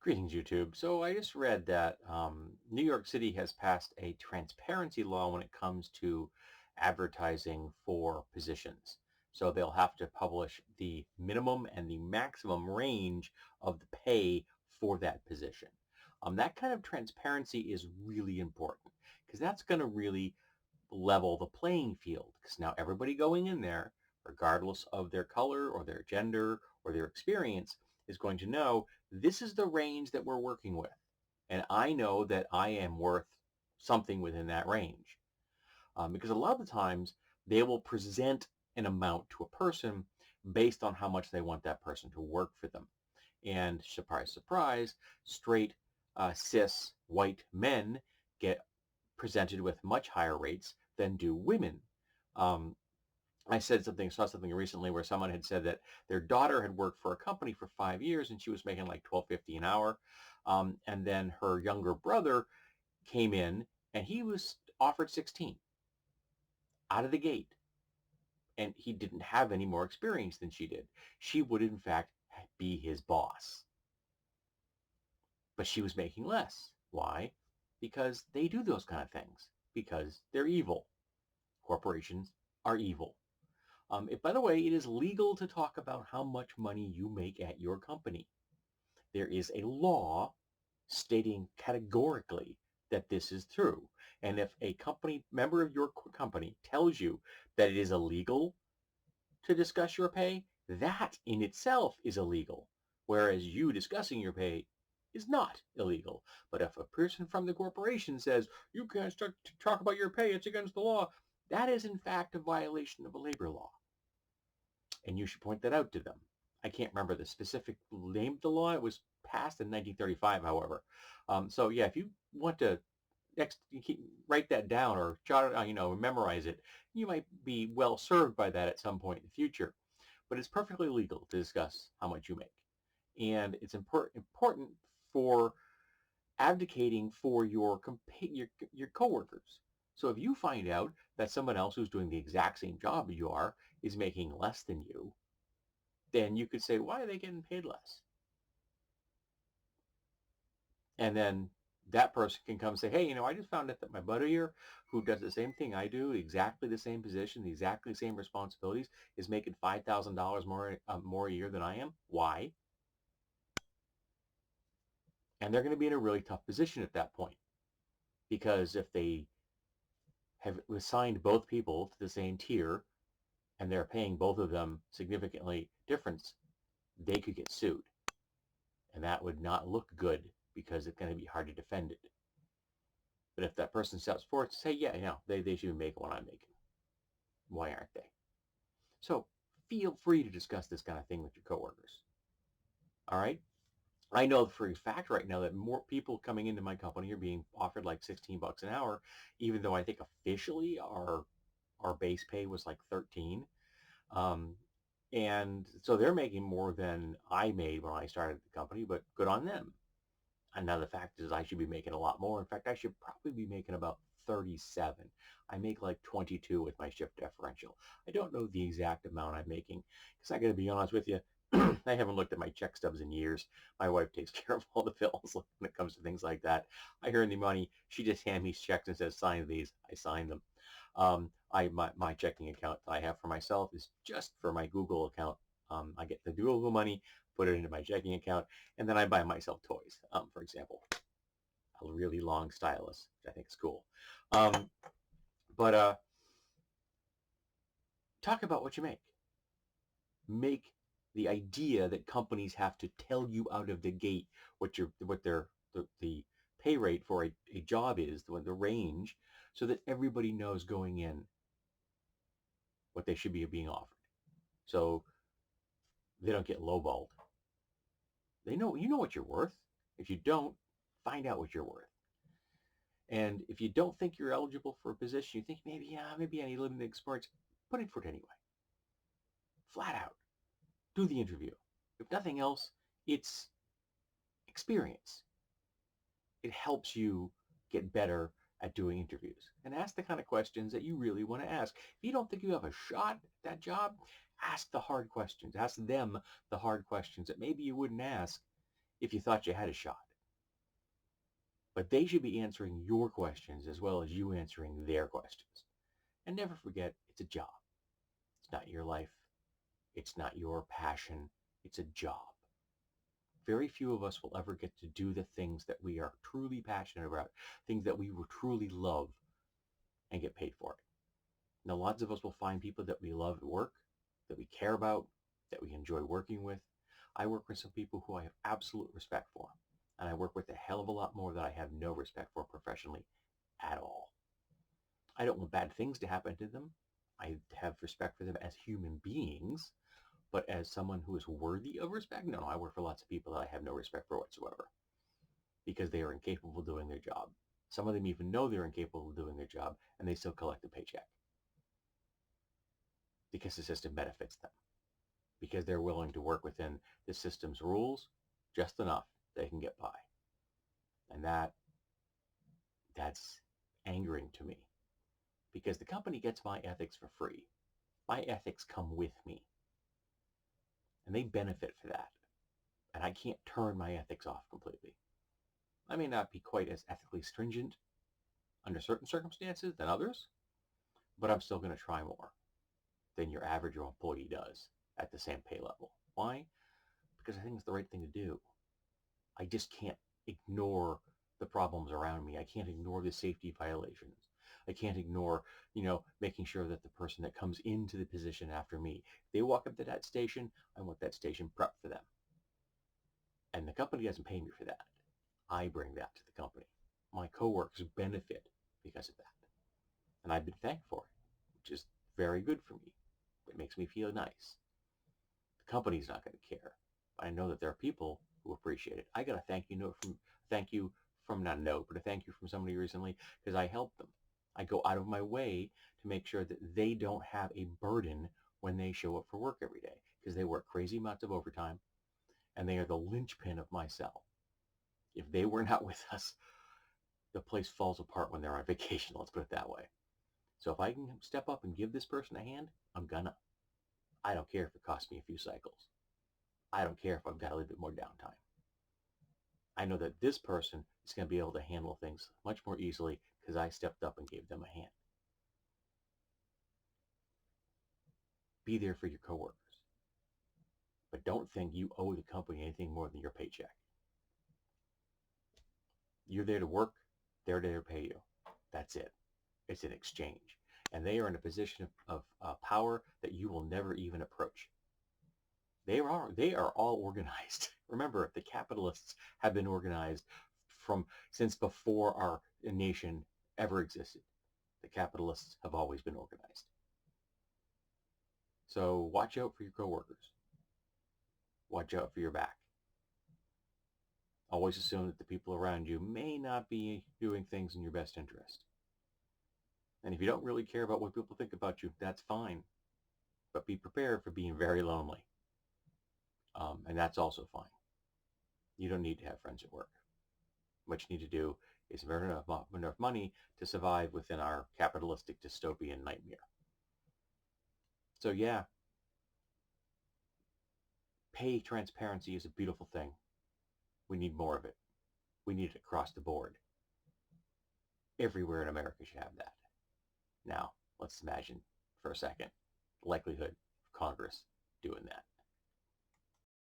Greetings, YouTube. So I just read that New York City has passed a transparency law when it comes to advertising for positions. So they'll have to publish the minimum and the maximum range of the pay for that position. That kind of transparency is really important because that's going to really level the playing field, because now everybody going in there, regardless of their color or their gender or their experience, is going to know this is the range that we're working with. And I know that I am worth something within that range. Because a lot of the times they will present an amount to a person based on how much they want that person to work for them. And surprise, surprise, straight, cis, white men get presented with much higher rates than do women. Um, I saw something recently where someone had said that their daughter had worked for a company for 5 years and she was making like $12.50 an hour. And then her younger brother came in and he was offered 16 out of the gate. And he didn't have any more experience than she did. She would, in fact, be his boss. But she was making less. Why? Because they do those kind of things. Because they're evil. Corporations are evil. By the way, it is legal to talk about how much money you make at your company. There is a law stating categorically that this is true. And if a company member of your company tells you that it is illegal to discuss your pay, that in itself is illegal. Whereas you discussing your pay is not illegal. But if a person from the corporation says, you can't start to talk about your pay, it's against the law, that is in fact a violation of a labor law. And you should point that out to them. I can't remember the specific name of the law. It was passed in 1935, however. So yeah, if you want to write that down or jot it, memorize it, you might be well served by that at some point in the future. But it's perfectly legal to discuss how much you make, and it's important for advocating for your coworkers. So if you find out that someone else who's doing the exact same job you are is making less than you, then you could say, why are they getting paid less? And then that person can come say, hey, I just found out that my buddy here who does the same thing I do, exactly the same position, exactly the same responsibilities, is making $5,000 more a year than I am. Why? And they're going to be in a really tough position at that point, because if they have assigned both people to the same tier and they're paying both of them significantly different, they could get sued. And that would not look good because it's going to be hard to defend it. But if that person steps forward to say, yeah, they should be making what I'm making, why aren't they? So feel free to discuss this kind of thing with your coworkers. All right? I know for a fact right now that more people coming into my company are being offered like 16 bucks an hour, even though I think officially our base pay was like 13. Um, and so they're making more than I made when I started the company, but good on them. And now the fact is I should be making a lot more. In fact, I should probably be making about 37. I make like 22 with my shift differential. I don't know the exact amount I'm making because I got to be honest with you, I haven't looked at my check stubs in years. My wife takes care of all the bills when it comes to things like that. I earn the money. She just hands me checks and says, sign these. I sign them. My checking account that I have for myself is just for my Google account. I get the Google money, put it into my checking account, and then I buy myself toys. For example, a really long stylus, which I think is cool. But talk about what you make. Make the idea that companies have to tell you out of the gate what the pay rate for a job is, the range, so that everybody knows going in what they should be being offered. So they don't get lowballed. You know what you're worth. If you don't, find out what you're worth. And if you don't think you're eligible for a position, you think maybe I need limited experience, put in for it anyway. Flat out. Do the interview. If nothing else, it's experience. It helps you get better at doing interviews. And ask the kind of questions that you really want to ask. If you don't think you have a shot at that job, ask the hard questions. Ask them the hard questions that maybe you wouldn't ask if you thought you had a shot. But they should be answering your questions as well as you answering their questions. And never forget, it's a job. It's not your life. It's not your passion. It's a job. Very few of us will ever get to do the things that we are truly passionate about, things that we will truly love, and get paid for it. Now, lots of us will find people that we love at work, that we care about, that we enjoy working with. I work with some people who I have absolute respect for, and I work with a hell of a lot more that I have no respect for professionally at all. I don't want bad things to happen to them. I have respect for them as human beings, but as someone who is worthy of respect, no, I work for lots of people that I have no respect for whatsoever because they are incapable of doing their job. Some of them even know they're incapable of doing their job, and they still collect a paycheck because the system benefits them, because they're willing to work within the system's rules just enough they can get by. And that's angering to me because the company gets my ethics for free. My ethics come with me, and they benefit for that. And I can't turn my ethics off completely. I may not be quite as ethically stringent under certain circumstances than others, but I'm still going to try more than your average employee does at the same pay level. Why? Because I think it's the right thing to do. I just can't ignore the problems around me. I can't ignore the safety violations. I can't ignore, making sure that the person that comes into the position after me, they walk up to that station, I want that station prepped for them. And the company doesn't pay me for that. I bring that to the company. My coworkers benefit because of that. And I've been thanked for it, which is very good for me. It makes me feel nice. The company's not going to care. But I know that there are people who appreciate it. I got a thank you from not a note, but a thank you from somebody recently because I helped them. I go out of my way to make sure that they don't have a burden when they show up for work every day because they work crazy amounts of overtime and they are the linchpin of my cell. If they were not with us, the place falls apart when they're on vacation, let's put it that way. So if I can step up and give this person a hand, I'm gonna. I don't care if it costs me a few cycles. I don't care if I've got a little bit more downtime. I know that this person is going to be able to handle things much more easily because I stepped up and gave them a hand. Be there for your coworkers. But don't think you owe the company anything more than your paycheck. You're there to work. They're there to pay you. That's it. It's an exchange. And they are in a position of power that you will never even approach. They are all organized. Remember, the capitalists have been organized since before our nation ever existed. The capitalists have always been organized. So watch out for your coworkers. Watch out for your back. Always assume that the people around you may not be doing things in your best interest. And if you don't really care about what people think about you, that's fine. But be prepared for being very lonely. And that's also fine. You don't need to have friends at work. What you need to do is earn enough money to survive within our capitalistic dystopian nightmare. So yeah, pay transparency is a beautiful thing. We need more of it. We need it across the board. Everywhere in America should have that. Now, let's imagine for a second the likelihood of Congress doing that.